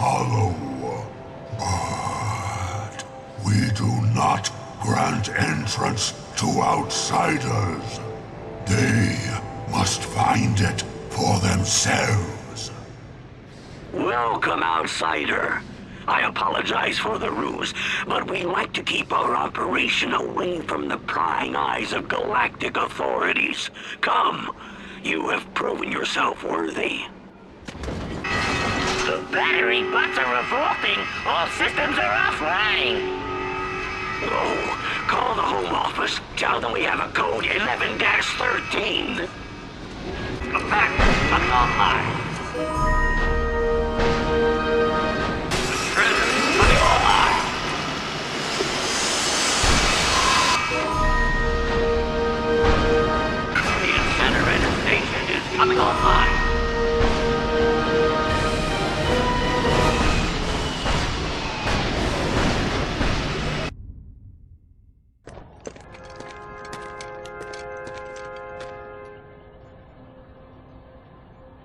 hollow, but we do not grant entrance to outsiders. They must find it for themselves. Welcome, outsider. I apologize for the ruse, but we like to keep our operation away from the prying eyes of galactic authorities. Come, you have proven yourself worthy. The battery bots are revolting. All systems are offline. Oh, call the home office. Tell them we have a code 11-13. Back, I'm online. Coming online.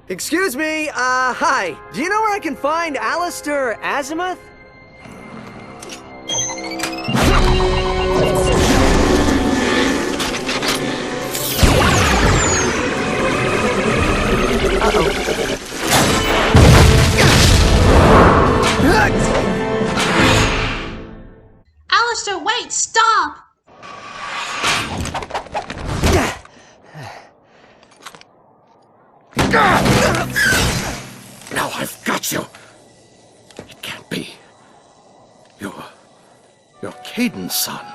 Excuse me, hi. Do you know where I can find Alistair Azimuth? Alistair, wait! Stop! Now I've got you! It can't be. You're Teagan's son.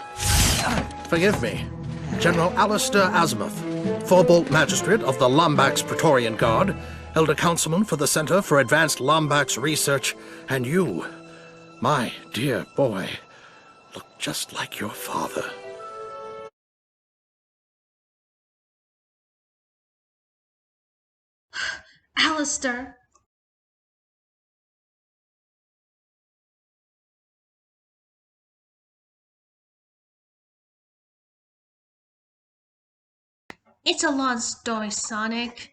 Forgive me. General Alistair Azimuth, Forbolt Magistrate of the Lombax Praetorian Guard, Elder Councilman for the Center for Advanced Lombax Research, and you, my dear boy, look just like your father. Alistair. It's a long story, Sonic.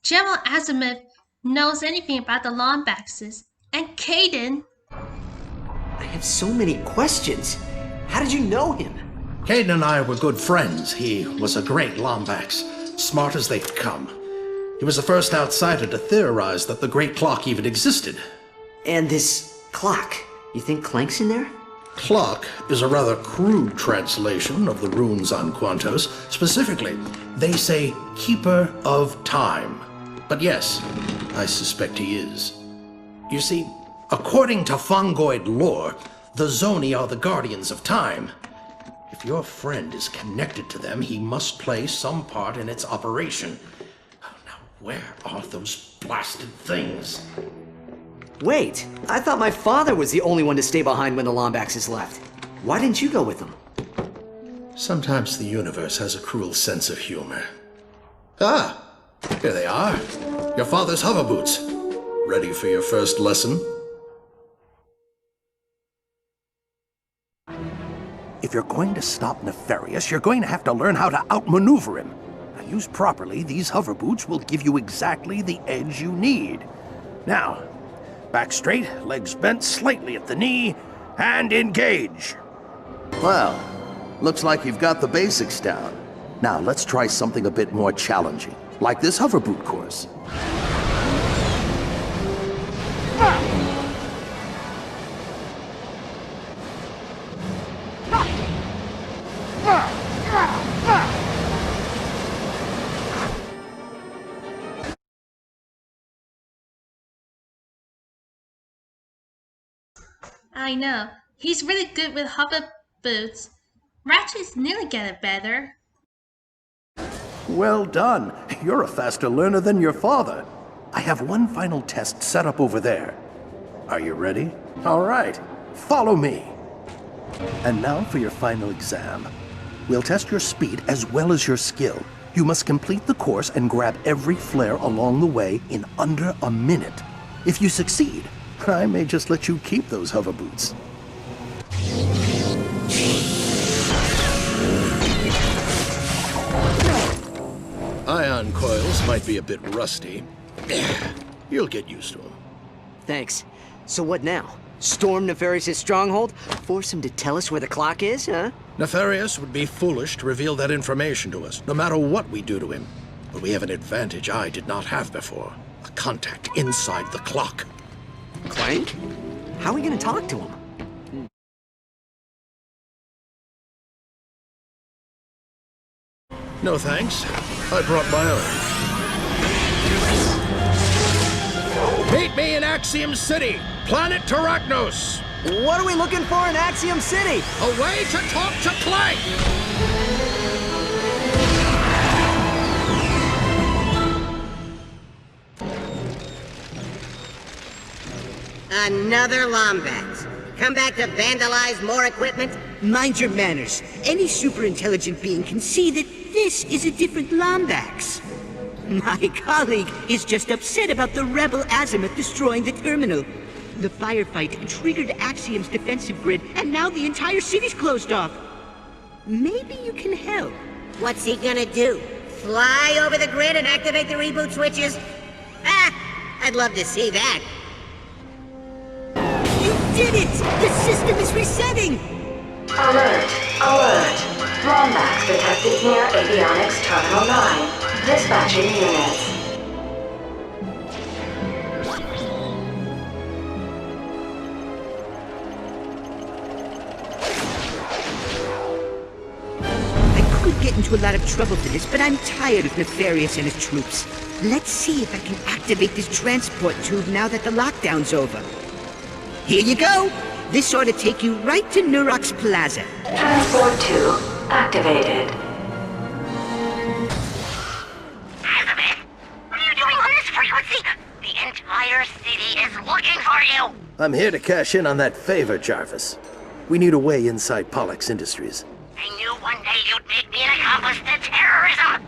General Azimuth knows anything about the Lombaxes, and Teagan. I have so many questions. How did you know him? Teagan and I were good friends. He was a great Lombax, smart as they'd come. He was the first outsider to theorize that the Great Clock even existed. And this clock, you think Clank's in there? Clock is a rather crude translation of the runes on Quantos. Specifically, they say Keeper of Time. But yes, I suspect he is. You see, according to Fungoid lore, the Zoni are the guardians of time. If your friend is connected to them, he must play some part in its operation. Now, where are those blasted things? Wait, I thought my father was the only one to stay behind when the Lombaxes left. Why didn't you go with them? Sometimes the universe has a cruel sense of humor. Ah, here they are. Your father's hover boots. Ready for your first lesson? If you're going to stop Nefarious, you're going to have to learn how to outmaneuver him. Now, used properly, these hover boots will give you exactly the edge you need. Now, back straight, legs bent slightly at the knee, and engage. Well, looks like you've got the basics down. Now, let's try something a bit more challenging, like this hover boot course. I know. He's really good with hover boots. Ratchet's nearly getting better. Well done. You're a faster learner than your father. I have one final test set up over there. Are you ready? All right. Follow me. And now for your final exam. We'll test your speed as well as your skill. You must complete the course and grab every flare along the way in under a minute. If you succeed, I may just let you keep those hover boots. Ion coils might be a bit rusty. You'll get used to them. Thanks. So what now? Storm Nefarious' stronghold? Force him to tell us where the clock is, huh? Nefarious would be foolish to reveal that information to us, no matter what we do to him. But we have an advantage I did not have before. A contact inside the clock. Clank? How are we gonna talk to him? No thanks. I brought my own. Meet me in Axiom City, planet Terragnos. What are we looking for in Axiom City? A way to talk to Clank! Another Lombax. Come back to vandalize more equipment? Mind your manners. Any super-intelligent being can see that this is a different Lombax. My colleague is just upset about the rebel Azimuth destroying the terminal. The firefight triggered Axiom's defensive grid, and now the entire city's closed off. Maybe you can help. What's he gonna do? Fly over the grid and activate the reboot switches? Ah! I'd love to see that. You did it! The system is resetting! Alert! Alert! Lombax detected near Avionics Terminal 9. Dispatching units. I could get into a lot of trouble for this, but I'm tired of Nefarious and his troops. Let's see if I can activate this transport tube now that the lockdown's over. Here you go! This ought to take you right to Nurox Plaza. Transport tube activated. Azimuth, what are you doing on this frequency? The entire city is looking for you! I'm here to cash in on that favor, Jarvis. We need a way inside Pollux Industries. I knew one day you'd make me an accomplice to terrorism!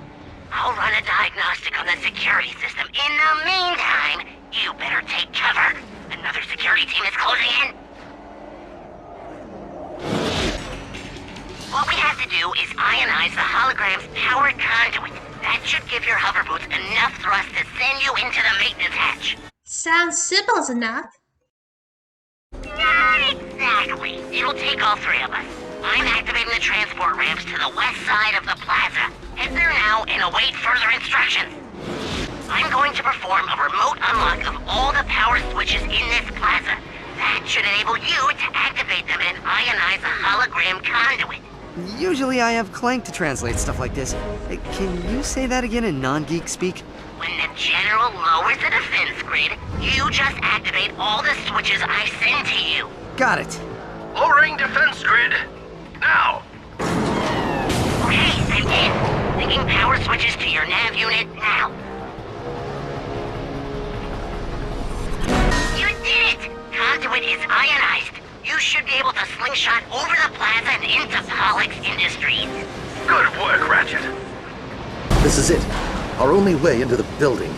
I'll run a diagnostic on the security system. In the meantime, you better take cover. Another security team is closing in. What we have to do is ionize the hologram's power conduit. That should give your hover boots enough thrust to send you into the maintenance hatch. Sounds simple enough. Not exactly. It'll take all three of us. I'm activating the transport ramps to the west side of the plaza. Head there now and await further instructions. I'm going to perform a remote unlock of all the power switches in this plaza. That should enable you to activate them and ionize the hologram conduit. Usually I have Clank to translate stuff like this. Can you say that again in non-geek speak? When the general lowers the defense grid, you just activate all the switches I send to you. Got it. Lowering defense grid. Now. Okay, I'm in. Linking power switches to your nav unit now. You did it! Conduit is ionized. You should be able to slingshot over the plaza and into Pollux Industries. Good work, Ratchet. This is it. Our only way into the building.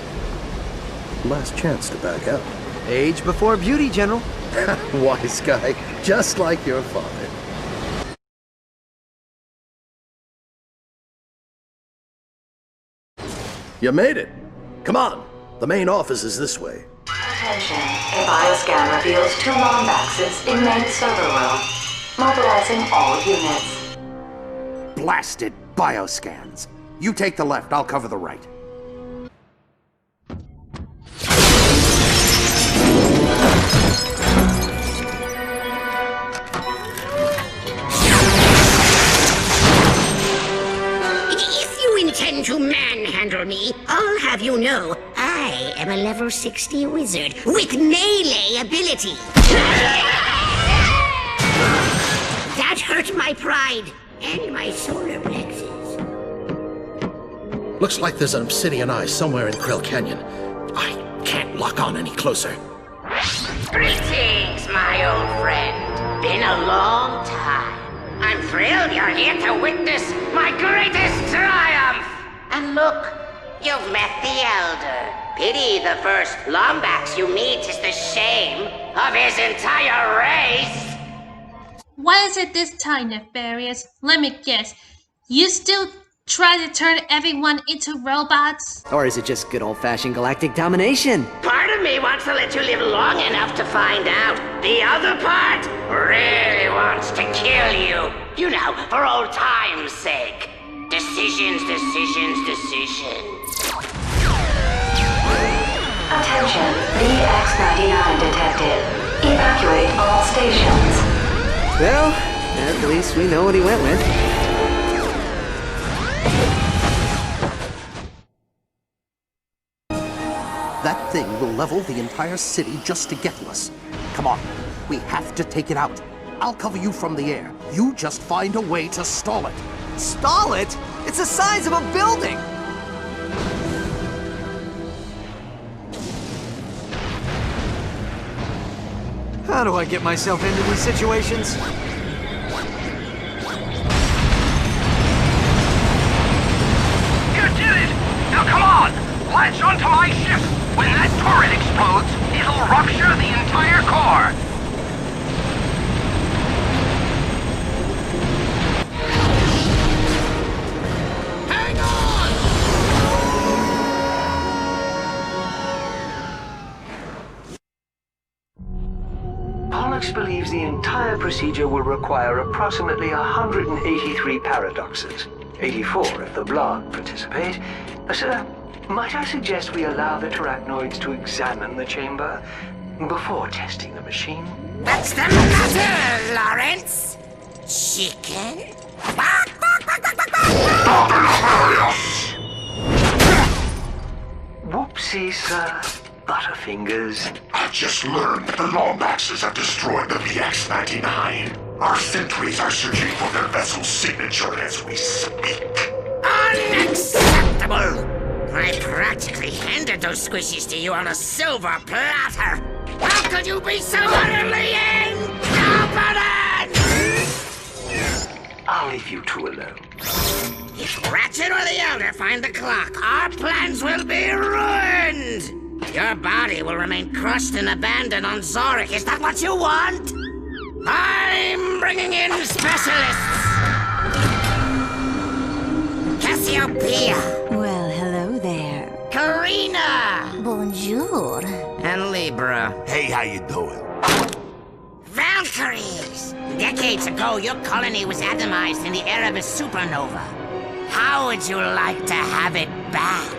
Last chance to back out. Age before beauty, General. Wise guy, just like your father. You made it. Come on. The main office is this way. Attention. A bioscan reveals 2 Lombaxes in main server room. Mobilizing all units. Blasted bioscans. You take the left, I'll cover the right. If you intend to manhandle me, I'll have you know, I am a level 60 wizard with melee ability. That hurt my pride and my solar plexus. Looks like there's an obsidian eye somewhere in Krill Canyon. I can't lock on any closer. Greetings, my old friend. Been a long time. I'm thrilled you're here to witness my greatest triumph. And look, you've met the Elder. Pity the first Lombax you meet is the shame of his entire race. Why is it this time, Nefarious? Let me guess. You still Try to turn everyone into robots? Or is it just good old-fashioned galactic domination? Part of me wants to let you live long enough to find out. The other part really wants to kill you. You know, for old time's sake. Decisions, decisions, decisions. Attention, VX-99 detected. Evacuate all stations. Well, at least we know what he went with. That thing will level the entire city just to get to us. Come on, we have to take it out. I'll cover you from the air. You just find a way to stall it. Stall it? It's the size of a building! How do I get myself into these situations? You did it! Now come on! Latch onto my ship! When that turret explodes, it'll rupture the entire core! Hang on! Pollux believes the entire procedure will require approximately 183 paradoxes. 84 if the Blarg participate. Sir, might I suggest we allow the Terracnoids to examine the chamber before testing the machine? What's the matter, Lawrence? Chicken? Whoopsie, sir. Butterfingers. I just learned the Lombaxes have destroyed the VX-99. Our sentries are searching for their vessel's signature as we speak. Unacceptable! I practically handed those squishies to you on a silver platter! How could you be so utterly incompetent? I'll leave you two alone. If Ratchet or the Elder find the clock, our plans will be ruined! Your body will remain crushed and abandoned on Zorik. Is that what you want? I'm bringing in specialists! Cassiopeia! Well, hello there. Karina! Bonjour. And Libra. Hey, how you doing? Valkyries! Decades ago, your colony was atomized in the Erebus supernova. How would you like to have it back?